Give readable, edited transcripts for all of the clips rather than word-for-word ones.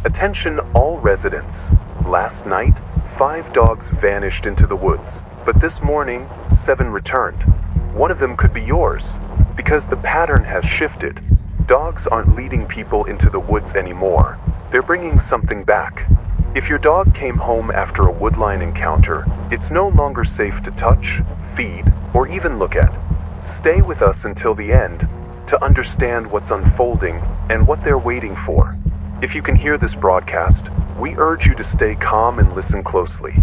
Attention all residents. Last night, 5 dogs vanished into the woods, but this morning, 7 returned. One of them could be yours, because the pattern has shifted. Dogs aren't leading people into the woods anymore. They're bringing something back. If your dog came home after a woodline encounter, it's no longer safe to touch, feed, or even look at. Stay with us until the end to understand what's unfolding and what they're waiting for. If you can hear this broadcast, we urge you to stay calm and listen closely.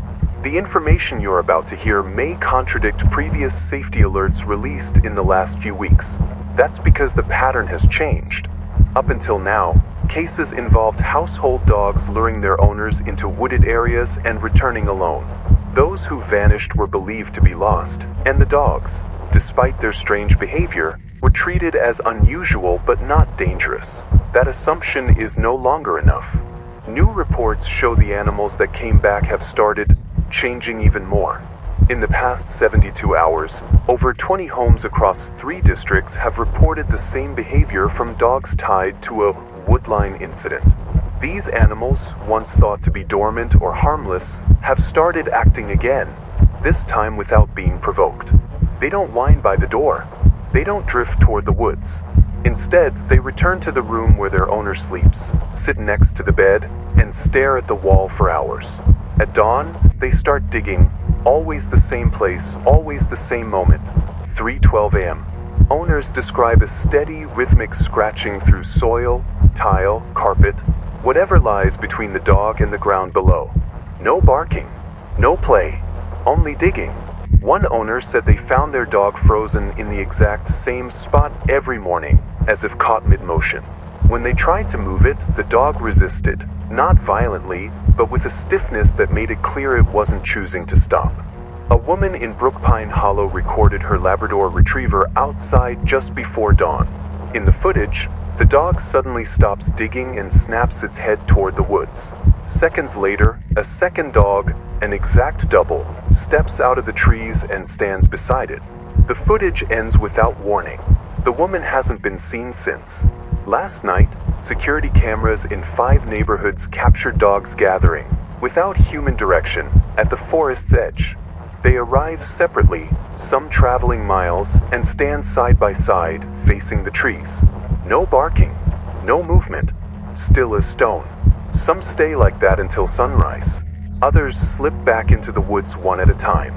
The information you're about to hear may contradict previous safety alerts released in the last few weeks. That's because the pattern has changed. Up until now, cases involved household dogs luring their owners into wooded areas and returning alone. Those who vanished were believed to be lost, and the dogs, despite their strange behavior, were treated as unusual but not dangerous. That assumption is no longer enough. New reports show the animals that came back have started changing even more. In the past 72 hours, over 20 homes across 3 districts have reported the same behavior from dogs tied to a woodline incident. These animals, once thought to be dormant or harmless, have started acting again, this time without being provoked. They don't whine by the door. They don't drift toward the woods. Instead, they return to the room where their owner sleeps, sit next to the bed, and stare at the wall for hours. At dawn, they start digging, always the same place, always the same moment, 3:12 a.m. Owners describe a steady, rhythmic scratching through soil, tile, carpet, whatever lies between the dog and the ground below. No barking, no play, only digging. One owner said they found their dog frozen in the exact same spot every morning, as if caught mid-motion. When they tried to move it, the dog resisted, not violently, but with a stiffness that made it clear it wasn't choosing to stop. A woman in Brookpine Hollow recorded her Labrador Retriever outside just before dawn. In the footage, the dog suddenly stops digging and snaps its head toward the woods. Seconds later, a second dog, an exact double, steps out of the trees and stands beside it. The footage ends without warning. The woman hasn't been seen since. Last night, security cameras in 5 neighborhoods captured dogs gathering, without human direction, at the forest's edge. They arrive separately, some traveling miles, and stand side by side, facing the trees. No barking, no movement, still as stone. Some stay like that until sunrise. Others slip back into the woods one at a time.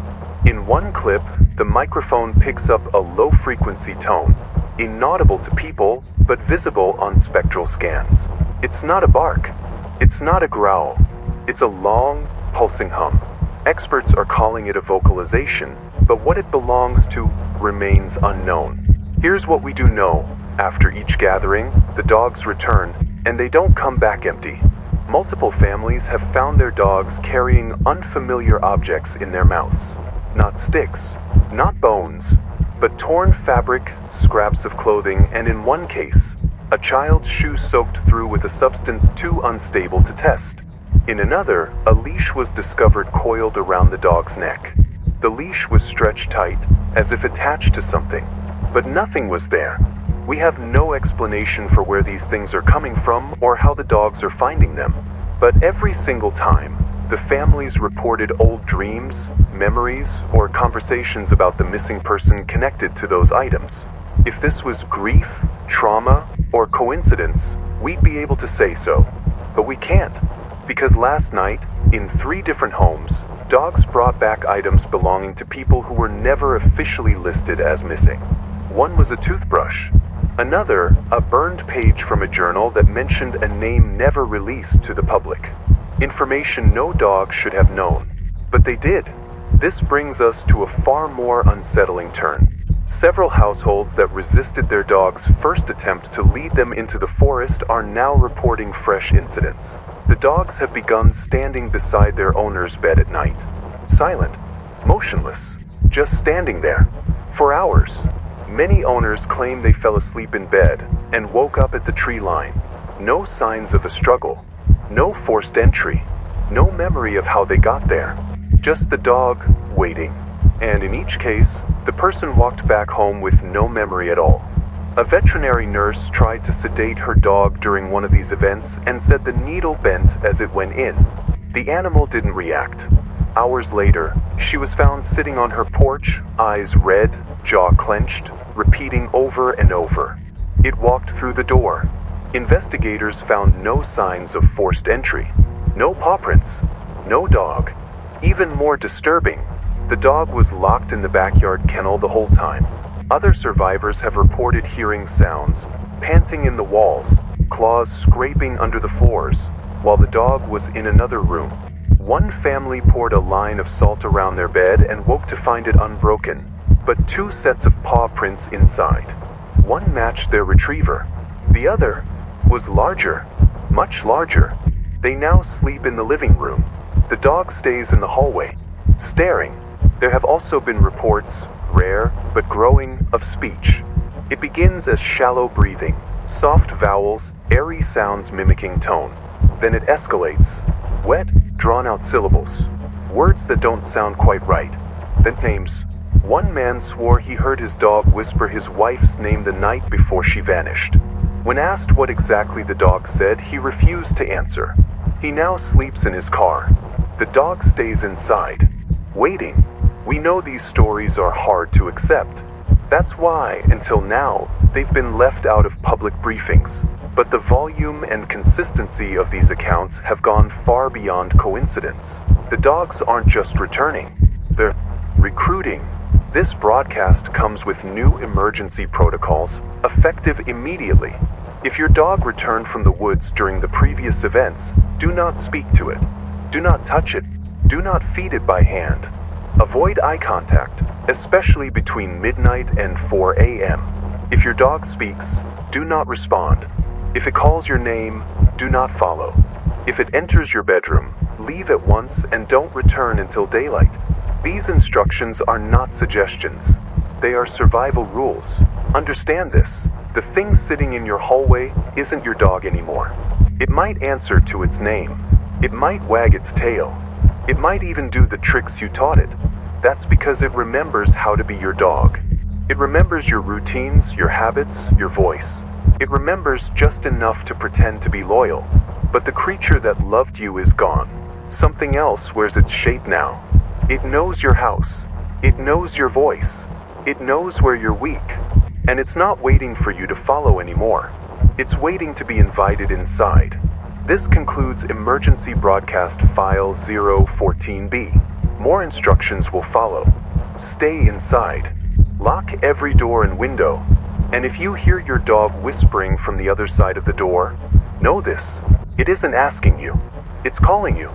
In one clip, the microphone picks up a low-frequency tone, inaudible to people, but visible on spectral scans. It's not a bark. It's not a growl. It's a long, pulsing hum. Experts are calling it a vocalization, but what it belongs to remains unknown. Here's what we do know. After each gathering, the dogs return, and they don't come back empty. Multiple families have found their dogs carrying unfamiliar objects in their mouths. Not sticks, not bones, but torn fabric, scraps of clothing, and in one case, a child's shoe soaked through with a substance too unstable to test. In another, a leash was discovered coiled around the dog's neck. The leash was stretched tight, as if attached to something, but nothing was there. We have no explanation for where these things are coming from or how the dogs are finding them. But every single time, the families reported old dreams, memories, or conversations about the missing person connected to those items. If this was grief, trauma, or coincidence, we'd be able to say so. But we can't, because last night, in 3 different homes, dogs brought back items belonging to people who were never officially listed as missing. One was a toothbrush. Another, a burned page from a journal that mentioned a name never released to the public. Information no dog should have known. But they did. This brings us to a far more unsettling turn. Several households that resisted their dog's first attempt to lead them into the forest are now reporting fresh incidents. The dogs have begun standing beside their owner's bed at night. Silent, motionless, just standing there, for hours. Many owners claim they fell asleep in bed and woke up at the tree line. No signs of a struggle, no forced entry, no memory of how they got there. Just the dog waiting. And in each case, the person walked back home with no memory at all. A veterinary nurse tried to sedate her dog during one of these events and said the needle bent as it went in. The animal didn't react. Hours later, she was found sitting on her porch, eyes red, jaw clenched, repeating over and over. It walked through the door. Investigators found no signs of forced entry. No paw prints. No dog. Even more disturbing, the dog was locked in the backyard kennel the whole time. Other survivors have reported hearing sounds, panting in the walls, claws scraping under the floors, while the dog was in another room. One family poured a line of salt around their bed and woke to find it unbroken, but 2 sets of paw prints inside. One matched their retriever. The other was larger, much larger. They now sleep in the living room. The dog stays in the hallway, staring. There have also been reports, rare but growing, of speech. It begins as shallow breathing, soft vowels, airy sounds mimicking tone. Then it escalates, wet, drawn-out syllables, words that don't sound quite right. Then names. One man swore he heard his dog whisper his wife's name the night before she vanished. When asked what exactly the dog said, he refused to answer. He now sleeps in his car. The dog stays inside, waiting. We know these stories are hard to accept. That's why, until now, they've been left out of public briefings. But the volume and consistency of these accounts have gone far beyond coincidence. The dogs aren't just returning, they're recruiting. This broadcast comes with new emergency protocols, effective immediately. If your dog returned from the woods during the previous events, do not speak to it. Do not touch it. Do not feed it by hand. Avoid eye contact, especially between midnight and 4 a.m. If your dog speaks, do not respond. If it calls your name, do not follow. If it enters your bedroom, leave at once and don't return until daylight. These instructions are not suggestions. They are survival rules. Understand this. The thing sitting in your hallway isn't your dog anymore. It might answer to its name. It might wag its tail. It might even do the tricks you taught it. That's because it remembers how to be your dog. It remembers your routines, your habits, your voice. It remembers just enough to pretend to be loyal. But the creature that loved you is gone. Something else wears its shape now. It knows your house. It knows your voice. It knows where you're weak. And it's not waiting for you to follow anymore. It's waiting to be invited inside. This concludes Emergency Broadcast File 014B. More instructions will follow. Stay inside. Lock every door and window. And if you hear your dog whispering from the other side of the door, know this. It isn't asking you. It's calling you.